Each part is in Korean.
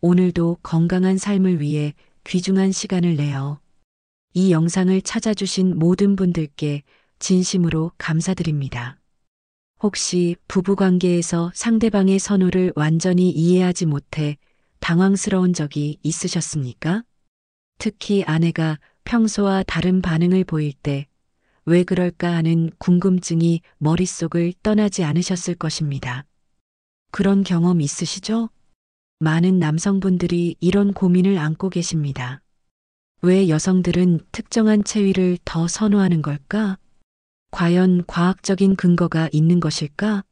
오늘도 건강한 삶을 위해 귀중한 시간을 내어 이 영상을 찾아주신 모든 분들께 진심으로 감사드립니다. 혹시 부부관계에서 상대방의 선호를 완전히 이해하지 못해 당황스러운 적이 있으셨습니까? 특히 아내가 평소와 다른 반응을 보일 때 왜 그럴까 하는 궁금증이 머릿속을 떠나지 않으셨을 것입니다. 그런 경험 있으시죠? 많은 남성분들이 이런 고민을 안고 계십니다. 왜 여성들은 특정한 체위를 더 선호하는 걸까? 과연 과학적인 근거가 있는 것일까?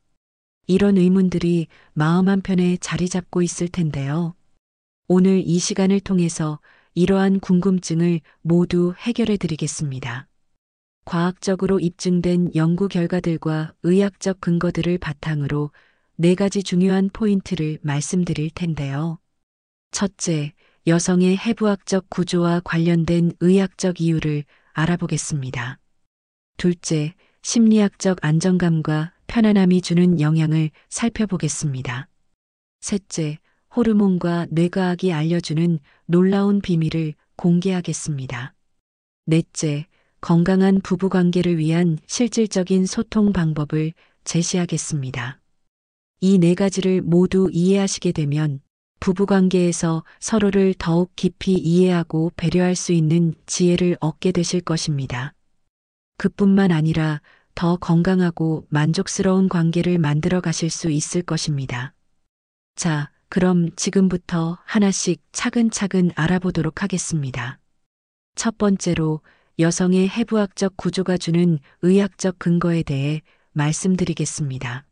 이런 의문들이 마음 한편에 자리 잡고 있을 텐데요. 오늘 이 시간을 통해서 이러한 궁금증을 모두 해결해 드리겠습니다. 과학적으로 입증된 연구 결과들과 의학적 근거들을 바탕으로 4가지 중요한 포인트를 말씀드릴 텐데요. 첫째, 여성의 해부학적 구조와 관련된 의학적 이유를 알아보겠습니다. 둘째, 심리학적 안정감과 편안함이 주는 영향을 살펴보겠습니다. 셋째, 호르몬과 뇌과학이 알려주는 놀라운 비밀을 공개하겠습니다. 넷째, 건강한 부부관계를 위한 실질적인 소통 방법을 제시하겠습니다. 이 4가지를 모두 이해하시게 되면 부부관계에서 서로를 더욱 깊이 이해하고 배려할 수 있는 지혜를 얻게 되실 것입니다. 그뿐만 아니라 더 건강하고 만족스러운 관계를 만들어 가실 수 있을 것입니다. 자, 그럼 지금부터 하나씩 차근차근 알아보도록 하겠습니다. 첫 번째로 여성의 해부학적 구조가 주는 의학적 근거에 대해 말씀드리겠습니다.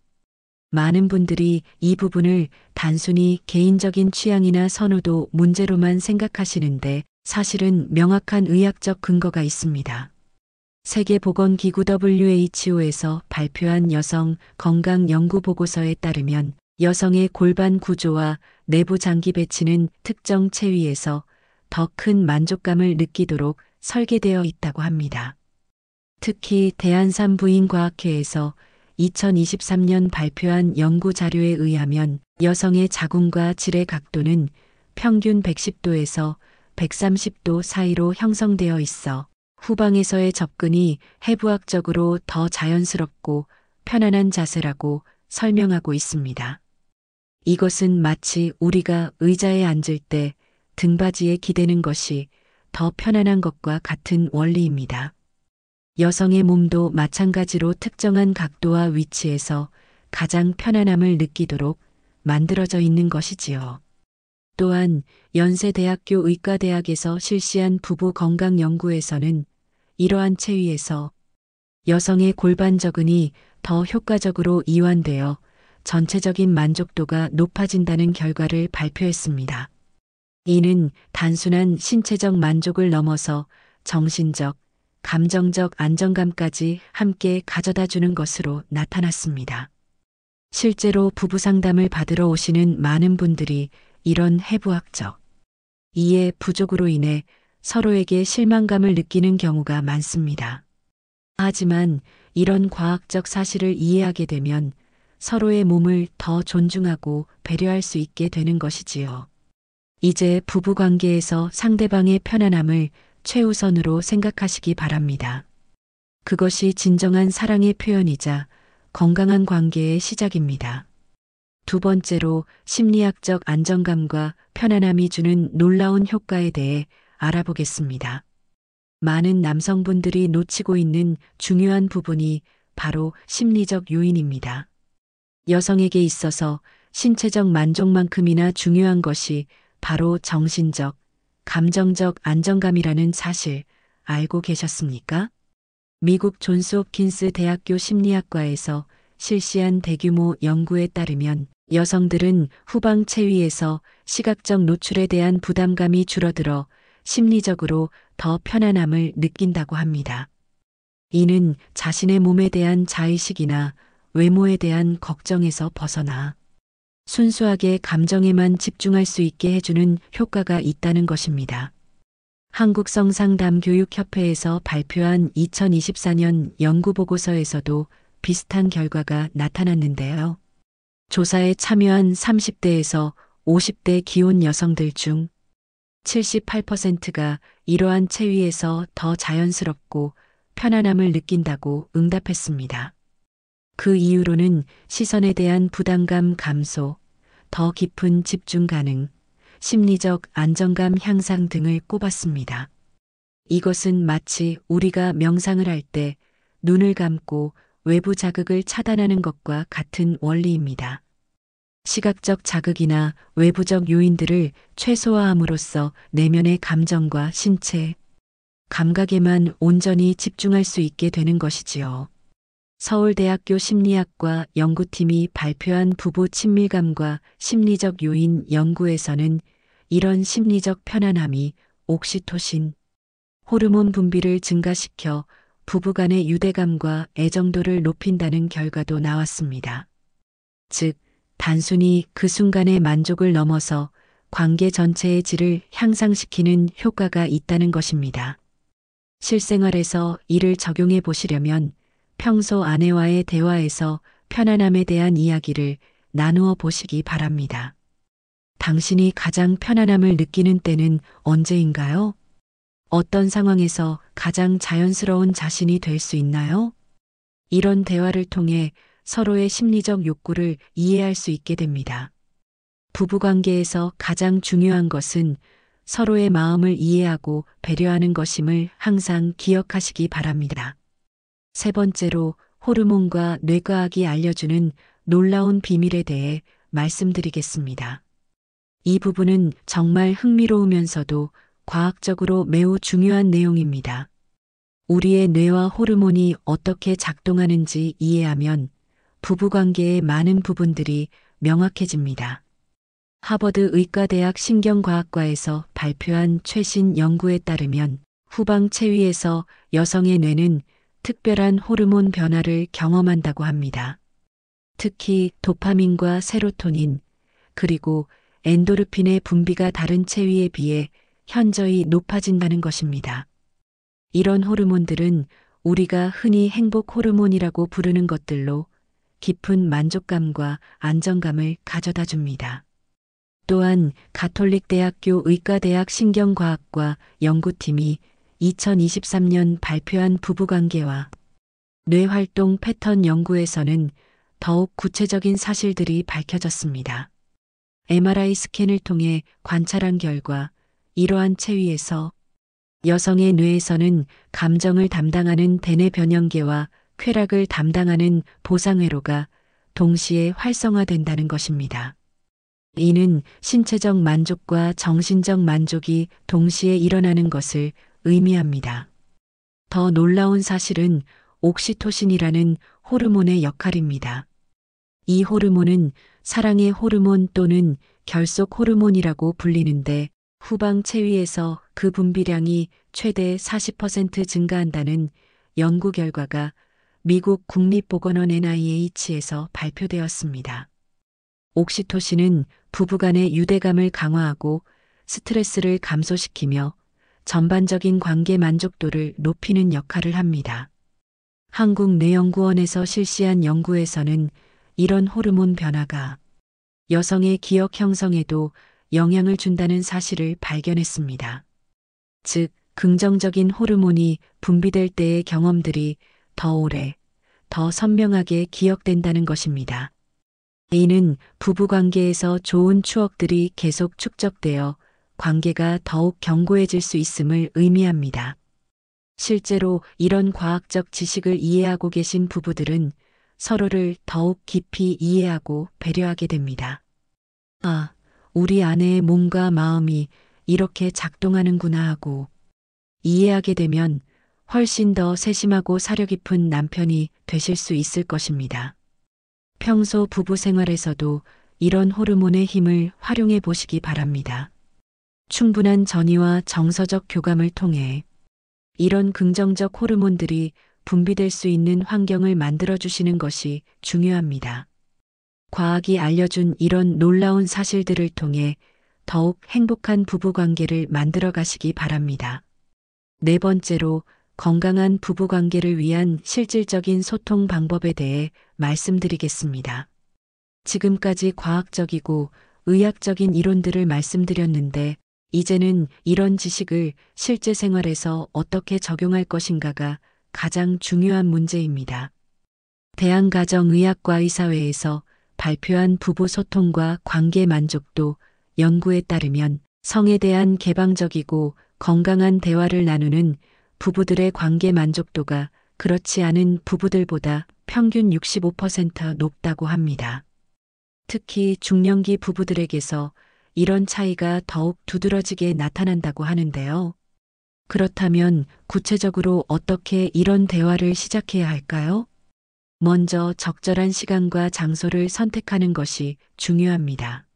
많은 분들이 이 부분을 단순히 개인적인 취향이나 선호도 문제로만 생각하시는데 사실은 명확한 의학적 근거가 있습니다. 세계보건기구 WHO에서 발표한 여성 건강 연구 보고서에 따르면 여성의 골반 구조와 내부 장기 배치는 특정 체위에서 더 큰 만족감을 느끼도록 설계되어 있다고 합니다. 특히 대한산부인과학회에서 2023년 발표한 연구 자료에 의하면 여성의 자궁과 질의 각도는 평균 110도에서 130도 사이로 형성되어 있어 후방에서의 접근이 해부학적으로 더 자연스럽고 편안한 자세라고 설명하고 있습니다. 이것은 마치 우리가 의자에 앉을 때 등받이에 기대는 것이 더 편안한 것과 같은 원리입니다. 여성의 몸도 마찬가지로 특정한 각도와 위치에서 가장 편안함을 느끼도록 만들어져 있는 것이지요. 또한 연세대학교 의과대학에서 실시한 부부 건강 연구에서는 이러한 체위에서 여성의 골반 접근이 더 효과적으로 이완되어 전체적인 만족도가 높아진다는 결과를 발표했습니다. 이는 단순한 신체적 만족을 넘어서 정신적, 감정적 안정감까지 함께 가져다 주는 것으로 나타났습니다. 실제로 부부 상담을 받으러 오시는 많은 분들이 이런 해부학적 이해 부족으로 인해 서로에게 실망감을 느끼는 경우가 많습니다. 하지만 이런 과학적 사실을 이해하게 되면 서로의 몸을 더 존중하고 배려할 수 있게 되는 것이지요. 이제 부부관계에서 상대방의 편안함을 최우선으로 생각하시기 바랍니다. 그것이 진정한 사랑의 표현이자 건강한 관계의 시작입니다. 두 번째로 심리학적 안정감과 편안함이 주는 놀라운 효과에 대해 알아보겠습니다. 많은 남성분들이 놓치고 있는 중요한 부분이 바로 심리적 요인입니다. 여성에게 있어서 신체적 만족만큼이나 중요한 것이 바로 정신적, 감정적 안정감이라는 사실 알고 계셨습니까? 미국 존스홉킨스 대학교 심리학과에서 실시한 대규모 연구에 따르면 여성들은 후방 체위에서 시각적 노출에 대한 부담감이 줄어들어 심리적으로 더 편안함을 느낀다고 합니다. 이는 자신의 몸에 대한 자의식이나 외모에 대한 걱정에서 벗어나 순수하게 감정에만 집중할 수 있게 해주는 효과가 있다는 것입니다. 한국성상담교육협회에서 발표한 2024년 연구보고서에서도 비슷한 결과가 나타났는데요. 조사에 참여한 30대에서 50대 기혼 여성들 중 78%가 이러한 체위에서 더 자연스럽고 편안함을 느낀다고 응답했습니다. 그 이유로는 시선에 대한 부담감 감소, 더 깊은 집중 가능, 심리적 안정감 향상 등을 꼽았습니다. 이것은 마치 우리가 명상을 할 때 눈을 감고 외부 자극을 차단하는 것과 같은 원리입니다. 시각적 자극이나 외부적 요인들을 최소화함으로써 내면의 감정과 신체, 감각에만 온전히 집중할 수 있게 되는 것이지요. 서울대학교 심리학과 연구팀이 발표한 부부 친밀감과 심리적 요인 연구에서는 이런 심리적 편안함이 옥시토신, 호르몬 분비를 증가시켜 부부간의 유대감과 애정도를 높인다는 결과도 나왔습니다. 즉, 단순히 그 순간의 만족을 넘어서 관계 전체의 질을 향상시키는 효과가 있다는 것입니다. 실생활에서 이를 적용해 보시려면 평소 아내와의 대화에서 편안함에 대한 이야기를 나누어 보시기 바랍니다. 당신이 가장 편안함을 느끼는 때는 언제인가요? 어떤 상황에서 가장 자연스러운 자신이 될 수 있나요? 이런 대화를 통해 서로의 심리적 욕구를 이해할 수 있게 됩니다. 부부관계에서 가장 중요한 것은 서로의 마음을 이해하고 배려하는 것임을 항상 기억하시기 바랍니다. 세 번째로 호르몬과 뇌과학이 알려주는 놀라운 비밀에 대해 말씀드리겠습니다. 이 부분은 정말 흥미로우면서도 과학적으로 매우 중요한 내용입니다. 우리의 뇌와 호르몬이 어떻게 작동하는지 이해하면 부부관계의 많은 부분들이 명확해집니다. 하버드 의과대학 신경과학과에서 발표한 최신 연구에 따르면 후방 체위에서 여성의 뇌는 특별한 호르몬 변화를 경험한다고 합니다. 특히 도파민과 세로토닌, 그리고 엔도르핀의 분비가 다른 체위에 비해 현저히 높아진다는 것입니다. 이런 호르몬들은 우리가 흔히 행복 호르몬이라고 부르는 것들로 깊은 만족감과 안정감을 가져다 줍니다. 또한 가톨릭대학교 의과대학 신경과학과 연구팀이 2023년 발표한 부부관계와 뇌활동 패턴 연구에서는 더욱 구체적인 사실들이 밝혀졌습니다. MRI 스캔을 통해 관찰한 결과 이러한 체위에서 여성의 뇌에서는 감정을 담당하는 대뇌 변형계와 쾌락을 담당하는 보상회로가 동시에 활성화된다는 것입니다. 이는 신체적 만족과 정신적 만족이 동시에 일어나는 것을 의미합니다. 더 놀라운 사실은 옥시토신이라는 호르몬의 역할입니다. 이 호르몬은 사랑의 호르몬 또는 결속 호르몬이라고 불리는데 후방 체위에서 그 분비량이 최대 40% 증가한다는 연구 결과가 미국 국립보건원 NIH에서 발표되었습니다. 옥시토신은 부부간의 유대감을 강화하고 스트레스를 감소시키며 전반적인 관계 만족도를 높이는 역할을 합니다. 한국뇌연구원에서 실시한 연구에서는 이런 호르몬 변화가 여성의 기억 형성에도 영향을 준다는 사실을 발견했습니다. 즉, 긍정적인 호르몬이 분비될 때의 경험들이 더 오래, 더 선명하게 기억된다는 것입니다. 이는 부부관계에서 좋은 추억들이 계속 축적되어 관계가 더욱 견고해질 수 있음을 의미합니다. 실제로 이런 과학적 지식을 이해하고 계신 부부들은 서로를 더욱 깊이 이해하고 배려하게 됩니다. 아, 우리 아내의 몸과 마음이 이렇게 작동하는구나 하고 이해하게 되면 훨씬 더 세심하고 사려 깊은 남편이 되실 수 있을 것입니다. 평소 부부 생활에서도 이런 호르몬의 힘을 활용해 보시기 바랍니다. 충분한 전이와 정서적 교감을 통해 이런 긍정적 호르몬들이 분비될 수 있는 환경을 만들어주시는 것이 중요합니다. 과학이 알려준 이런 놀라운 사실들을 통해 더욱 행복한 부부관계를 만들어 가시기 바랍니다. 네 번째로 건강한 부부관계를 위한 실질적인 소통 방법에 대해 말씀드리겠습니다. 지금까지 과학적이고 의학적인 이론들을 말씀드렸는데 이제는 이런 지식을 실제 생활에서 어떻게 적용할 것인가가 가장 중요한 문제입니다. 대한가정의학과의사회에서 발표한 부부 소통과 관계 만족도 연구에 따르면 성에 대한 개방적이고 건강한 대화를 나누는 부부들의 관계 만족도가 그렇지 않은 부부들보다 평균 65% 높다고 합니다. 특히 중년기 부부들에게서 이런 차이가 더욱 두드러지게 나타난다고 하는데요. 그렇다면 구체적으로 어떻게 이런 대화를 시작해야 할까요? 먼저 적절한 시간과 장소를 선택하는 것이 중요합니다.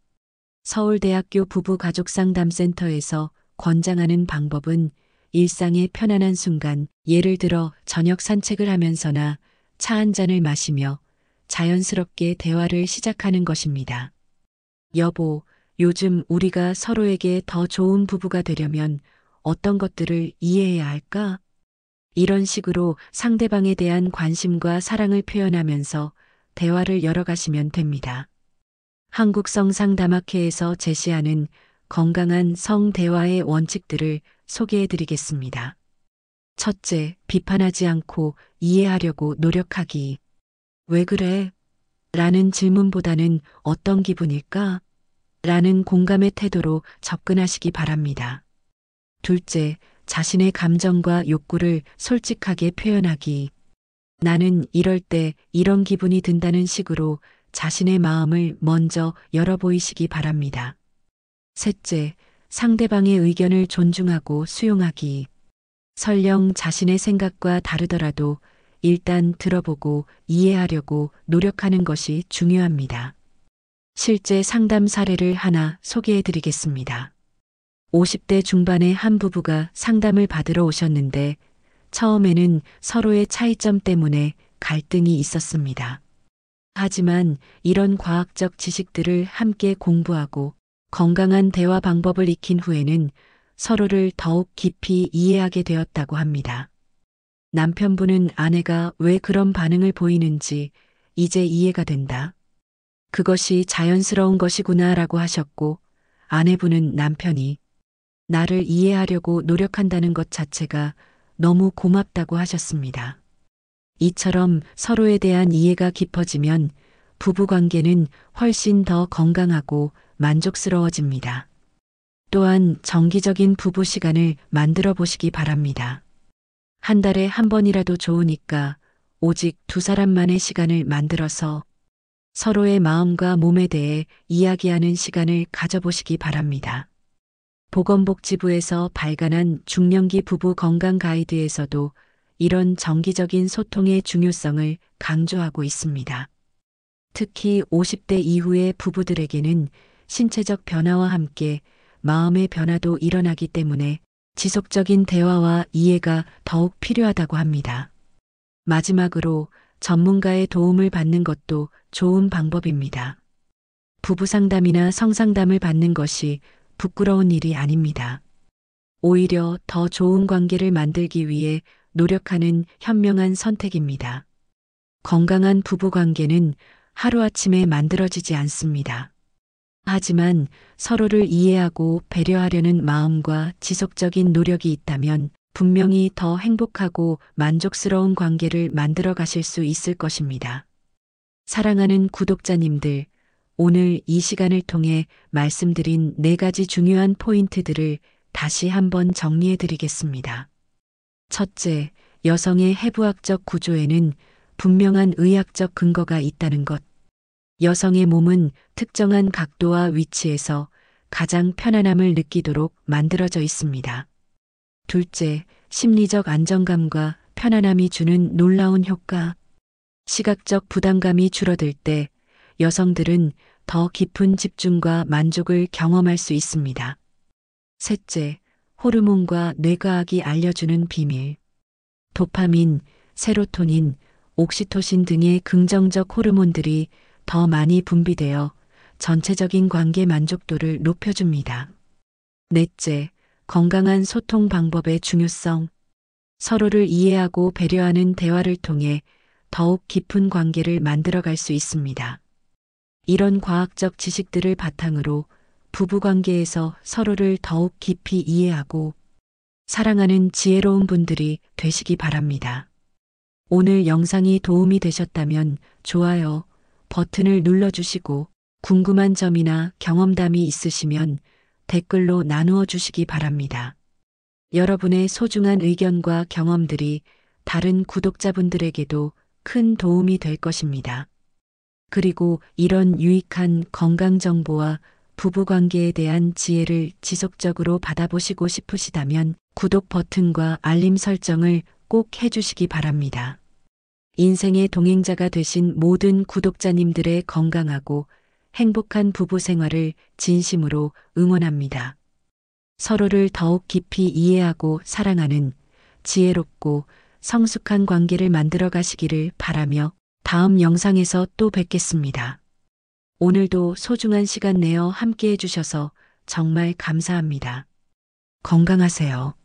서울대학교 부부가족상담센터에서 권장하는 방법은 일상의 편안한 순간, 예를 들어 저녁 산책을 하면서나 차 한 잔을 마시며 자연스럽게 대화를 시작하는 것입니다. 여보, 요즘 우리가 서로에게 더 좋은 부부가 되려면 어떤 것들을 이해해야 할까? 이런 식으로 상대방에 대한 관심과 사랑을 표현하면서 대화를 열어가시면 됩니다. 한국성상담학회에서 제시하는 건강한 성대화의 원칙들을 소개해 드리겠습니다. 첫째, 비판하지 않고 이해하려고 노력하기. 왜 그래? 라는 질문보다는 어떤 기분일까? 라는 공감의 태도로 접근하시기 바랍니다. 둘째, 자신의 감정과 욕구를 솔직하게 표현하기. 나는 이럴 때 이런 기분이 든다는 식으로 자신의 마음을 먼저 열어 보이시기 바랍니다. 셋째, 상대방의 의견을 존중하고 수용하기. 설령 자신의 생각과 다르더라도 일단 들어보고 이해하려고 노력하는 것이 중요합니다. 실제 상담 사례를 하나 소개해 드리겠습니다. 50대 중반의 한 부부가 상담을 받으러 오셨는데 처음에는 서로의 차이점 때문에 갈등이 있었습니다. 하지만 이런 과학적 지식들을 함께 공부하고 건강한 대화 방법을 익힌 후에는 서로를 더욱 깊이 이해하게 되었다고 합니다. 남편분은 아내가 왜 그런 반응을 보이는지 이제 이해가 된다. 그것이 자연스러운 것이구나 라고 하셨고, 아내분은 남편이 나를 이해하려고 노력한다는 것 자체가 너무 고맙다고 하셨습니다. 이처럼 서로에 대한 이해가 깊어지면 부부관계는 훨씬 더 건강하고 만족스러워집니다. 또한 정기적인 부부 시간을 만들어 보시기 바랍니다. 한 달에 한 번이라도 좋으니까 오직 두 사람만의 시간을 만들어서 서로의 마음과 몸에 대해 이야기하는 시간을 가져보시기 바랍니다. 보건복지부에서 발간한 중년기 부부 건강 가이드에서도 이런 정기적인 소통의 중요성을 강조하고 있습니다. 특히 50대 이후의 부부들에게는 신체적 변화와 함께 마음의 변화도 일어나기 때문에 지속적인 대화와 이해가 더욱 필요하다고 합니다. 마지막으로 전문가의 도움을 받는 것도 좋은 방법입니다. 부부 상담이나 성상담을 받는 것이 부끄러운 일이 아닙니다. 오히려 더 좋은 관계를 만들기 위해 노력하는 현명한 선택입니다. 건강한 부부 관계는 하루아침에 만들어지지 않습니다. 하지만 서로를 이해하고 배려하려는 마음과 지속적인 노력이 있다면 분명히 더 행복하고 만족스러운 관계를 만들어 가실 수 있을 것입니다. 사랑하는 구독자님들, 오늘 이 시간을 통해 말씀드린 4가지 중요한 포인트들을 다시 한번 정리해 드리겠습니다. 첫째, 여성의 해부학적 구조에는 분명한 의학적 근거가 있다는 것. 여성의 몸은 특정한 각도와 위치에서 가장 편안함을 느끼도록 만들어져 있습니다. 둘째, 심리적 안정감과 편안함이 주는 놀라운 효과. 시각적 부담감이 줄어들 때 여성들은 더 깊은 집중과 만족을 경험할 수 있습니다. 셋째, 호르몬과 뇌과학이 알려주는 비밀. 도파민, 세로토닌, 옥시토신 등의 긍정적 호르몬들이 더 많이 분비되어 전체적인 관계 만족도를 높여줍니다. 넷째, 건강한 소통 방법의 중요성. 서로를 이해하고 배려하는 대화를 통해 더욱 깊은 관계를 만들어갈 수 있습니다. 이런 과학적 지식들을 바탕으로 부부관계에서 서로를 더욱 깊이 이해하고 사랑하는 지혜로운 분들이 되시기 바랍니다. 오늘 영상이 도움이 되셨다면 좋아요 버튼을 눌러주시고 궁금한 점이나 경험담이 있으시면 댓글로 나누어 주시기 바랍니다. 여러분의 소중한 의견과 경험들이 다른 구독자분들에게도 큰 도움이 될 것입니다. 그리고 이런 유익한 건강 정보와 부부관계에 대한 지혜를 지속적으로 받아보시고 싶으시다면 구독 버튼과 알림 설정을 꼭 해주시기 바랍니다. 인생의 동행자가 되신 모든 구독자님들의 건강하고 행복한 부부 생활을 진심으로 응원합니다. 서로를 더욱 깊이 이해하고 사랑하는 지혜롭고 성숙한 관계를 만들어 가시기를 바라며 다음 영상에서 또 뵙겠습니다. 오늘도 소중한 시간 내어 함께 해주셔서 정말 감사합니다. 건강하세요.